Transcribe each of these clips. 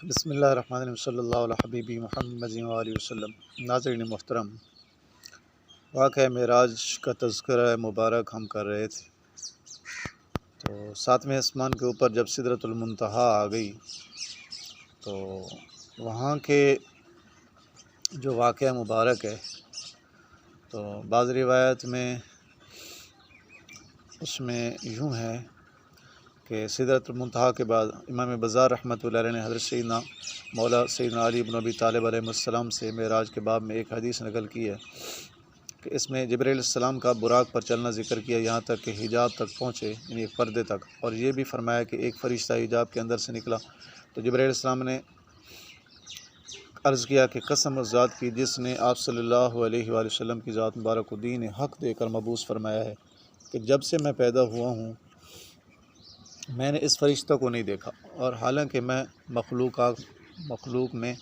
بسم اللہ الرحمن الرحیم صلی اللہ علیہ حبیبی محمد علیہ وسلم۔ ناظرین محترم، واقعہ معراج کا تذکرہ مبارک ہم کر رہے تھے، تو ساتویں آسمان کے اوپر جب سدرۃ المنتہا آ گئی تو وہاں کے جو واقعہ مبارک ہے، تو بعض روایت میں اس میں یوں ہے کہ سدرۃ المنتہا کے بعد امام بزار رحمۃ اللہ علیہ نے حضرت سیدنا مولا سیدنا علی بن ابی طالب علیہ السلام سے معراج کے باب میں ایک حدیث نقل کی ہے کہ اس میں جبرائیل علیہ السلام کا براق پر چلنا ذکر کیا یہاں تک کہ حجاب تک پہنچے، یعنی ایک پردے تک، اور یہ بھی فرمایا کہ ایک فرشتہ حجاب کے اندر سے نکلا تو جبرائیل علیہ السلام نے عرض کیا کہ قسم اس ذات کی جس نے آپ صلی اللہ علیہ وآلہ وسلم کی ذات مبارک کو دین حق دے کر مبعوث فرمایا ہے کہ جب سے میں پیدا ہوا ہوں میں نے اس فرشتہ کو نہیں دیکھا، اور حالانکہ میں مخلوق میں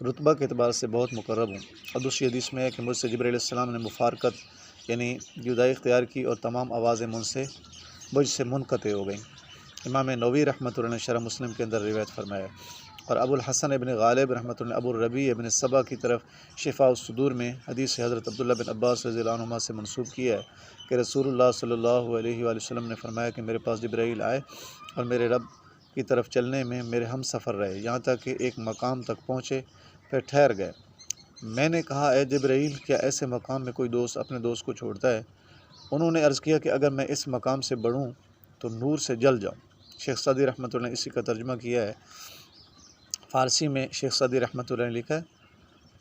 رتبہ کے اعتبار سے بہت مقرب ہوں۔ اور دوسری حدیث میں ہے کہ مجھ سے جبرائیل علیہ السلام نے مفارقت یعنی جدائی اختیار کی اور تمام آوازیں مجھ سے منقطع ہو گئیں۔ امام نووی رحمۃ اللہ نے شرح مسلم کے اندر روایت فرمایا، اور ابو الحسن ابن غالب رحمۃ اللہ ابو الربیع ابن صبا کی طرف شفاء الصدور میں حدیث حضرت عبداللہ بن عباس رضی اللہ عنہما سے منسوب کیا ہے کہ رسول اللہ صلی اللہ علیہ وآلہ وسلم نے فرمایا کہ میرے پاس جبرائیل آئے اور میرے رب کی طرف چلنے میں میرے ہم سفر رہے یہاں تک کہ ایک مقام تک پہنچے، پھر ٹھہر گئے۔ میں نے کہا اے جبرائیل، کیا ایسے مقام میں کوئی دوست اپنے دوست کو چھوڑتا ہے؟ انہوں نے عرض کیا کہ اگر میں اس مقام سے بڑھوں تو نور سے جل جاؤں۔ شیخ سعدی رحمۃ اللہ نے اسی کا ترجمہ کیا ہے۔ فارسی میں شیخ سعدی رحمۃ اللہ نے لکھا ہے،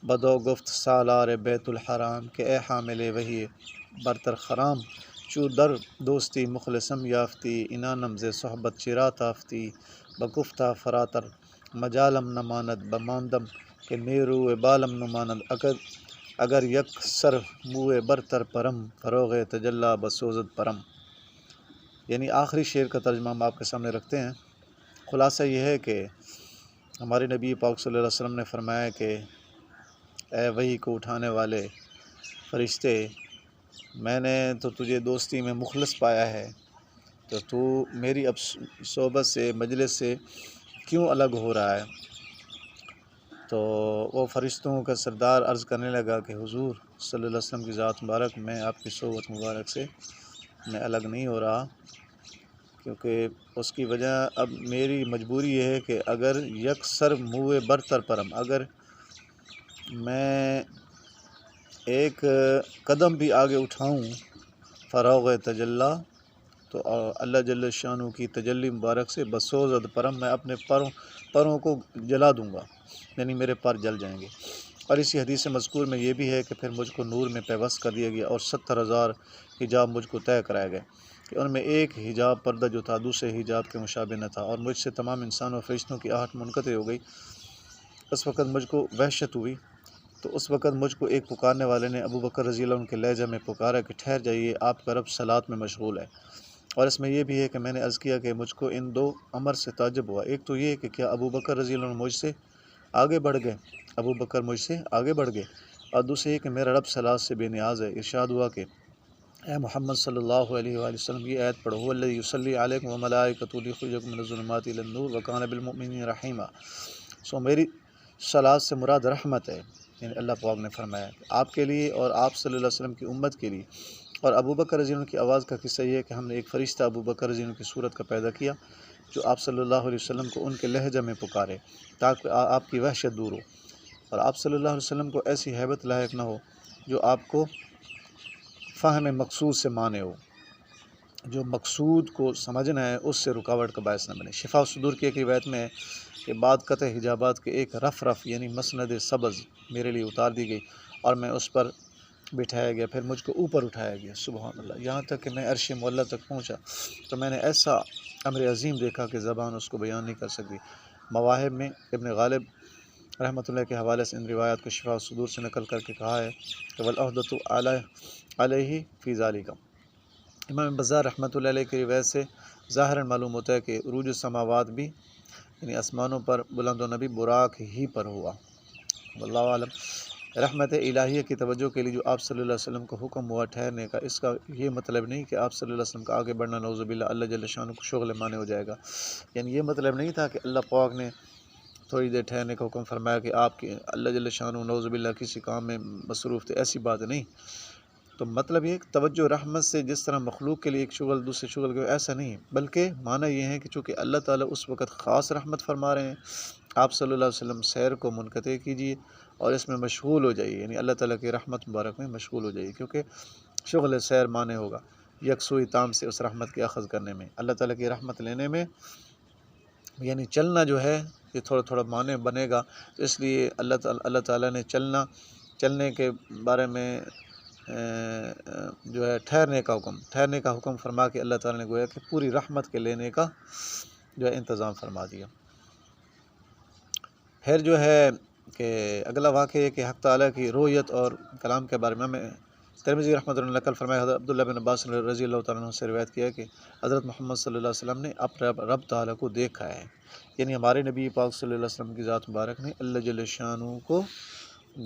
بدو گفت سالار بیت الحرام کہ اے حامل وحی برتر خرام، چو در دوستی مخلصم یافتی انانم ز صحبت چرا تافتی بگفتہ فراتر مجالم نماند بماندم کہ میرو بالم نماند اگر یک سر موئے برتر پرم فروغ تجلا بسوزد پرم۔ یعنی آخری شعر کا ترجمہ ہم آپ کے سامنے رکھتے ہیں۔ خلاصہ یہ ہے کہ ہمارے نبی پاک صلی اللہ علیہ وسلم نے فرمایا کہ اے وحی کو اٹھانے والے فرشتے، میں نے تو تجھے دوستی میں مخلص پایا ہے، تو میری اب صحبت سے مجلس سے کیوں الگ ہو رہا ہے؟ تو وہ فرشتوں کا سردار عرض کرنے لگا کہ حضور صلی اللہ علیہ وسلم کی ذات مبارک، میں آپ کی صحبت مبارک سے میں الگ نہیں ہو رہا، کیونکہ اس کی وجہ اب میری مجبوری یہ ہے کہ اگر یک سر موئے برتر پرم، اگر میں ایک قدم بھی آگے اٹھاؤں فروغ تجلا، تو اللہ جل شانہ کی تجلی مبارک سے بسوزد پرم، میں اپنے پروں کو جلا دوں گا، یعنی میرے پر جل جائیں گے۔ اور اسی حدیث مذکور میں یہ بھی ہے کہ پھر مجھ کو نور میں پیوست کر دیا گیا اور 70,000 حجاب مجھ کو طے کرائے گئے کہ ان میں ایک حجاب پردہ جو تھا دوسرے حجاب کے مشابہ نہ تھا، اور مجھ سے تمام انسانوں اور فرشتوں کی آہٹ منقطع ہو گئی۔ اس وقت مجھ کو وحشت ہوئی، تو اس وقت مجھ کو ایک پکارنے والے نے ابو بکر رضی اللہ عنہ کے لہجہ میں پکارا کہ ٹھہر جائیے، آپ کا رب صلاۃ میں مشغول ہے۔ اور اس میں یہ بھی ہے کہ میں نے عرض کیا کہ مجھ کو ان دو امر سے تعجب ہوا، ایک تو یہ کہ کیا ابو بکر رضی اللہ عنہ مجھ سے آگے بڑھ گئے، ابو بکر مجھ سے آگے بڑھ گئے، اور دوسرے یہ کہ میرا رب صلاۃ سے بے نیاز ہے۔ ارشاد ہوا کہ اے محمد صلی اللہ علیہ وآلہ وسلم، یہ آیت پڑھو، هو الذی یصلی علیکم وملائکۃ لیخرجکم من الظلمات الی النور وکان بالمؤمنین رحیما۔ سو میری صلاۃ سے مراد رحمت ہے، یعنی اللہ پاک نے فرمایا کہ آپ کے لیے اور آپ صلی اللہ علیہ وسلم کی امت کے لیے۔ اور ابو بکر رضی اللہ عنہ کی آواز کا قصہ یہ ہے کہ ہم نے ایک فرشتہ ابو بکر رضی اللہ عنہ کی صورت کا پیدا کیا جو آپ صلی اللہ علیہ وسلم کو ان کے لہجہ میں پکارے تاکہ آپ کی وحشت دور ہو، اور آپ صلی اللہ علیہ وسلم کو ایسی ہیبت لاحق نہ ہو جو آپ کو فہم مقصود سے مانے ہو، جو مقصود کو سمجھنا ہے اس سے رکاوٹ کا باعث نہ بنے۔ شفاء الصدور کی ایک روایت میں ہے کہ بعد قطع حجابات کے ایک رف یعنی مسند سبز میرے لیے اتار دی گئی اور میں اس پر بٹھایا گیا، پھر مجھ کو اوپر اٹھایا گیا، سبحان اللہ، یہاں تک کہ میں عرش معلیٰ تک پہنچا تو میں نے ایسا امر عظیم دیکھا کہ زبان اس کو بیان نہیں کر سکتی۔ مواہب میں ابن غالب رحمۃ اللہ کے حوالے سے ان روایات کو شفاء الصدور سے نقل کر کے کہا ہے کہ والعہدۃ علیہ فی ذالک۔ امام بزار رحمۃ اللہ علیہ کی روایت سے ظاہراً معلوم ہوتا ہے کہ عروج السماوات بھی یعنی آسمانوں پر بلند و نبی براق ہی پر ہوا، واللہ عالم۔ رحمت الہیہ کی توجہ کے لیے جو آپ صلی اللہ علیہ وسلم کو حکم ہوا ٹھہرنے کا، اس کا یہ مطلب نہیں کہ آپ صلی اللہ علیہ وسلم کا آگے بڑھنا نعوذ باللہ اللہ جل شانہ کو شغل مانے ہو جائے گا، یعنی یہ مطلب نہیں تھا کہ اللہ پاک نے تھوڑی دیر ٹھہرنے کا حکم فرمایا کہ آپ کے اللہ جل شانہ نعوذ باللہ کسی کام میں مصروف تھے، ایسی بات نہیں۔ تو مطلب یہ کہ توجہ رحمت سے جس طرح مخلوق کے لیے ایک شغل دوسرے شغل کے ایسا نہیں، بلکہ معنی یہ ہے کہ چونکہ اللہ تعالیٰ اس وقت خاص رحمت فرما رہے ہیں، آپ صلی اللہ علیہ وسلم سیر کو منقطع کیجیے اور اس میں مشغول ہو جائیے، یعنی اللہ تعالیٰ کی رحمت مبارک میں مشغول ہو جائیے، کیونکہ شغل سیر معنی ہوگا یکسوئی تام سے اس رحمت کے اخذ کرنے میں، اللہ تعالیٰ کی رحمت لینے میں، یعنی چلنا جو ہے یہ تھوڑا تھوڑا معنی بنے گا۔ تو اس لیے اللہ تعالیٰ نے چلنے کے بارے میں جو ہے ٹھہرنے کا حکم فرما کے اللہ تعالیٰ نے گویا کہ پوری رحمت کے لینے کا جو ہے انتظام فرما دیا۔ پھر جو ہے کہ اگلا واقعہ ہے کہ حق تعالیٰ کی رؤیت اور کلام کے بارے میں ہمیں ترمذی رحمۃ اللہ علیہ نقل فرمایا، حضرت عبداللہ بن عباس رضی اللہ تعالیٰ عنہ سے روایت کیا کہ حضرت محمد صلی اللہ علیہ وسلم نے اپنے رب تعالیٰ کو دیکھا ہے، یعنی ہمارے نبی پاک صلی اللہ علیہ وسلم کی ذات مبارک نے اللہ جل شانہ کو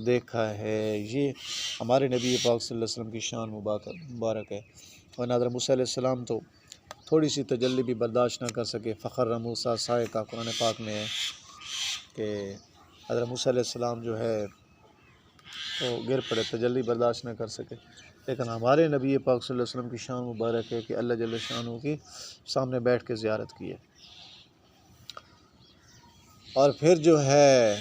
دیکھا ہے، یہ ہمارے نبی پاک صلی اللہ علیہ وسلم کی شان مبارک ہے۔ اور حضرت موسیٰ علیہ السلام تو تھوڑی سی تجلی بھی برداشت نہ کر سکے، فخر موسیٰ صاعقہ قرآن پاک میں ہے کہ حضرت موسیٰ علیہ السلام جو ہے وہ گر پڑے، تجلی برداشت نہ کر سکے، لیکن ہمارے نبی پاک صلی اللہ علیہ وسلم کی شان مبارک ہے کہ اللہ جل شانہ کی سامنے بیٹھ کے زیارت کی ہے۔ اور پھر جو ہے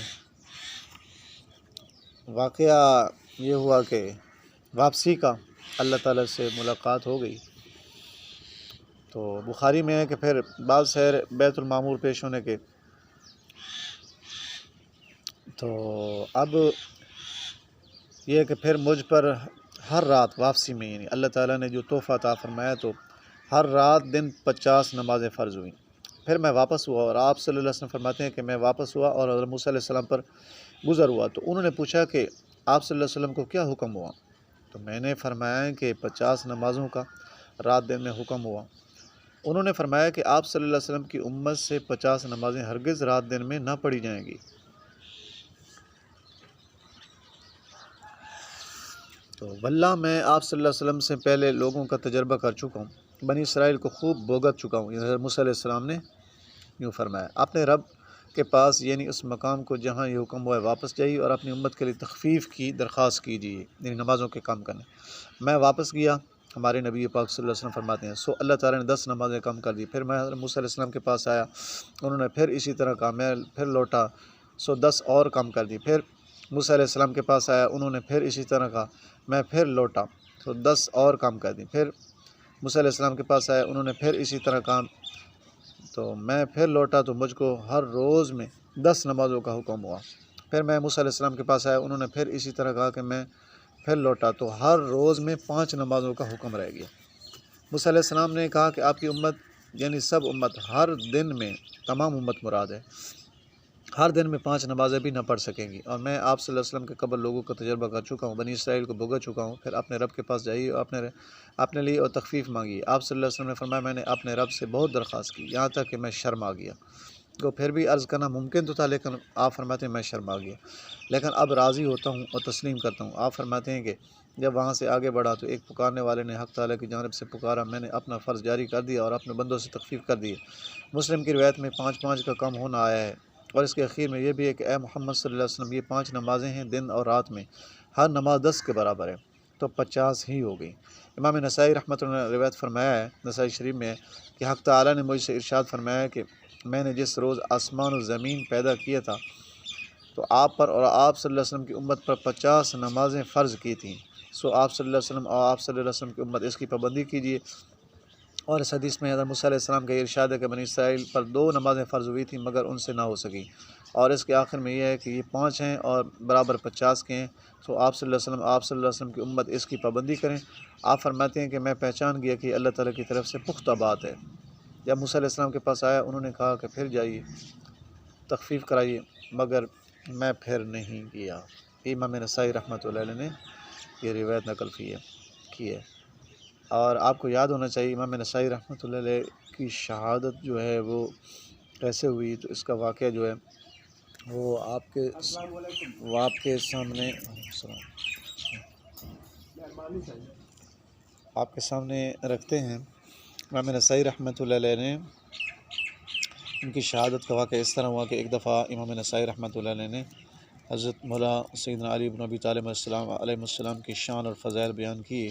واقعہ یہ ہوا کہ واپسی کا اللہ تعالیٰ سے ملاقات ہو گئی، تو بخاری میں ہے کہ پھر بعض سیر بیت المعمور پیش ہونے کے، تو اب یہ ہے کہ پھر مجھ پر ہر رات واپسی میں، یعنی اللہ تعالیٰ نے جو تحفہ عطا فرمایا، تو ہر رات دن 50 نمازیں فرض ہوئیں۔ پھر میں واپس ہوا اور آپ صلی اللہ علیہ وسلم فرماتے ہیں کہ میں واپس ہوا اور حضرت موسیٰ علیہ السلام پر گزر ہوا، تو انہوں نے پوچھا کہ آپ صلی اللہ علیہ وسلم کو کیا حکم ہوا؟ تو میں نے فرمایا کہ 50 نمازوں کا رات دن میں حکم ہوا۔ انہوں نے فرمایا کہ آپ صلی اللہ علیہ وسلم کی امت سے 50 نمازیں ہرگز رات دن میں نہ پڑھی جائیں گی۔ تو واللہ میں آپ صلی اللہ علیہ وسلم سے پہلے لوگوں کا تجربہ کر چکا ہوں، بنی اسرائیل کو خوب بھگت چکا ہوں، حضرت موسیٰ علیہ السلام نے یوں فرمایا، اپنے رب کے پاس یعنی اس مقام کو جہاں یہ حکم ہوا ہے واپس جائیے اور اپنی امت کے لیے تخفیف کی درخواست کیجیے، یعنی نمازوں کے کم کرنے۔ میں واپس گیا، ہمارے نبی پاک صلی اللہ علیہ وسلم فرماتے ہیں، سو اللہ تعالیٰ نے 10 نمازیں کم کر دی۔ پھر میں حضرت موسیٰ علیہ السلام کے پاس آیا، انہوں نے پھر اسی طرح کہا، میں پھر لوٹا، سو 10 اور کم کر دی۔ پھر موسیٰ علیہ السلام کے پاس آیا، انہوں نے پھر اسی طرح کہا، میں پھر لوٹا، تو 10 اور کم کر دی۔ پھر موسیٰ علیہ السلام کے پاس آیا، انہوں نے پھر اسی طرح کہا، تو میں پھر لوٹا، تو مجھ کو ہر روز میں 10 نمازوں کا حکم ہوا۔ پھر میں موسیٰ علیہ السلام کے پاس آیا، انہوں نے پھر اسی طرح کہا کہ میں پھر لوٹا، تو ہر روز میں 5 نمازوں کا حکم رہ گیا۔ موسیٰ علیہ السلام نے کہا کہ آپ کی امت یعنی سب امت ہر دن میں، تمام امت مراد ہے، ہر دن میں 5 نمازیں بھی نہ پڑھ سکیں گی، اور میں آپ صلی اللہ علیہ وسلم کے قبل لوگوں کا تجربہ کر چکا ہوں، بنی اسرائیل کو بھگت چکا ہوں۔ پھر اپنے رب کے پاس جائیے اور اپنے لیے اور تخفیف مانگیے۔ آپ صلی اللہ علیہ وسلم نے فرمایا، میں نے اپنے رب سے بہت درخواست کی، یہاں تک کہ میں شرما گیا، تو پھر بھی عرض کرنا ممکن تو تھا، لیکن آپ فرماتے ہیں میں شرما گیا، لیکن اب راضی ہوتا ہوں اور تسلیم کرتا ہوں۔ آپ فرماتے ہیں کہ جب وہاں سے آگے بڑھا تو ایک پکارنے والے نے حق تعالیٰ کی جانب سے پکارا، میں نے اپنا فرض جاری کر دیا اور اپنے بندوں سے تخفیف کر دی۔ مسلم کی روایت میں 5 کا کم ہونا آیا ہے، اور اس کے اخیر میں یہ بھی ہے کہ اے محمد صلی اللہ علیہ وسلم، یہ 5 نمازیں ہیں دن اور رات میں، ہر نماز 10 کے برابر ہے، تو 50 ہی ہو گئی۔ امام نسائی رحمۃ اللہ نے روایت فرمایا ہے، نسائی شریف میں ہے کہ حق تعالیٰ نے مجھ سے ارشاد فرمایا کہ میں نے جس روز آسمان و زمین پیدا کیا تھا تو آپ پر اور آپ صلی اللہ علیہ وسلم کی امت پر 50 نمازیں فرض کی تھیں، سو آپ صلی اللہ علیہ وسلم اور آپ صلی اللہ علیہ وسلم کی امت اس کی پابندی کیجیے۔ اور اس حدیث میں حضرت موسیٰ علیہ السلام کا یہ ارشاد ہے کہ بنی اسرائیل پر 2 نمازیں فرض ہوئی تھیں مگر ان سے نہ ہو سکیں، اور اس کے آخر میں یہ ہے کہ یہ 5 ہیں اور برابر 50 کے ہیں، تو آپ صلی اللہ علیہ وسلم آپ صلی اللہ علیہ وسلم کی امت اس کی پابندی کریں۔ آپ فرماتے ہیں کہ میں پہچان گیا کہ یہ اللہ تعالیٰ کی طرف سے پختہ بات ہے۔ جب موسیٰ علیہ السلام کے پاس آیا، انہوں نے کہا کہ پھر جائیے، تخفیف کرائیے، مگر میں پھر نہیں گیا۔ امام نسائی رحمۃ اللہ علیہ نے یہ روایت نقل کی ہے۔ اور آپ کو یاد ہونا چاہیے امام نسائی رحمۃ اللہ علیہ کی شہادت جو ہے وہ کیسے ہوئی، تو اس کا واقعہ جو ہے وہ آپ کے سامنے رکھتے ہیں۔ امام نسائی رحمۃ اللہ علیہ نے ان کی شہادت کا واقعہ اس طرح ہوا کہ ایک دفعہ امام نسائی رحمۃ اللہ علیہ نے حضرت مولا سیدنا علی بن ابی طالب علیہ السلام کی شان اور فضائل بیان کی،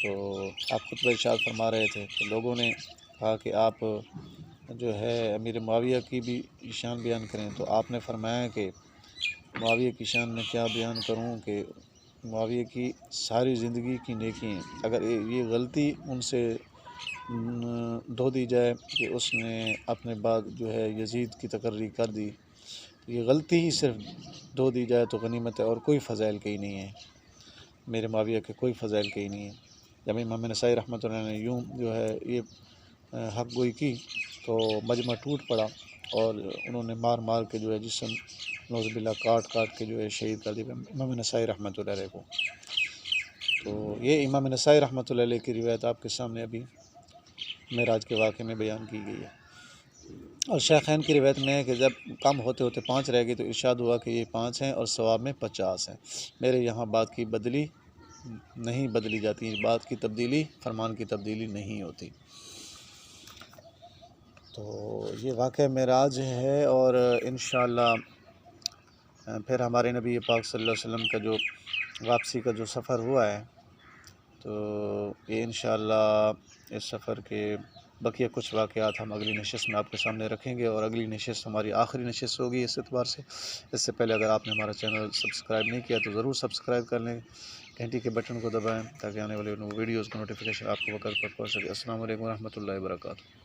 تو آپ خطبہ ارشاد فرما رہے تھے تو لوگوں نے کہا کہ آپ جو ہے امیر معاویہ کی بھی شان بیان کریں، تو آپ نے فرمایا کہ معاویہ کی شان میں کیا بیان کروں کہ معاویہ کی ساری زندگی کی نیکی ہیں، اگر یہ غلطی ان سے دھو دی جائے کہ اس نے اپنے بعد جو ہے یزید کی تقرری کر دی، یہ غلطی ہی صرف دھو دی جائے تو غنیمت ہے، اور کوئی فضائل کہیں نہیں ہے، میرے معاویہ کے کوئی فضائل کہیں نہیں ہے۔ جب امام نسائی رحمۃ اللہ نے یوں جو ہے یہ حق گوئی کی تو مجمع ٹوٹ پڑا، اور انہوں نے مار مار کے جو ہے جسم نعوذ باللہ کاٹ کے جو ہے شہید کر دیا امام نسائی رحمۃ اللہ علیہ کو۔ تو یہ امام نسائی رحمۃ اللہ علیہ کی روایت آپ کے سامنے ابھی معراج کے واقعے میں بیان کی گئی ہے۔ اور شیخین کی روایت میں ہے کہ جب کم ہوتے ہوتے 5 رہ گئی تو ارشاد ہوا کہ یہ 5 ہیں اور ثواب میں 50 ہیں۔ میرے یہاں بات کی بدلی نہیں بدلی جاتی، بات کی تبدیلی فرمان کی تبدیلی نہیں ہوتی۔ تو یہ واقعہ معراج ہے، اور انشاءاللہ پھر ہمارے نبی پاک صلی اللہ علیہ وسلم کا جو واپسی کا جو سفر ہوا ہے، تو یہ انشاءاللہ اس سفر کے بقیہ کچھ واقعات ہم اگلی نشست میں آپ کے سامنے رکھیں گے، اور اگلی نشست ہماری آخری نشست ہوگی اس اعتبار سے۔ اس سے پہلے اگر آپ نے ہمارا چینل سبسکرائب نہیں کیا تو ضرور سبسکرائب کر لیں، گھنٹی کے بٹن کو دبائیں تاکہ آنے والے ویڈیوز کا نوٹیفیکیشن آپ کو وقت پر پہنچ سکے۔ السلام علیکم ورحمۃ اللہ وبرکاتہ۔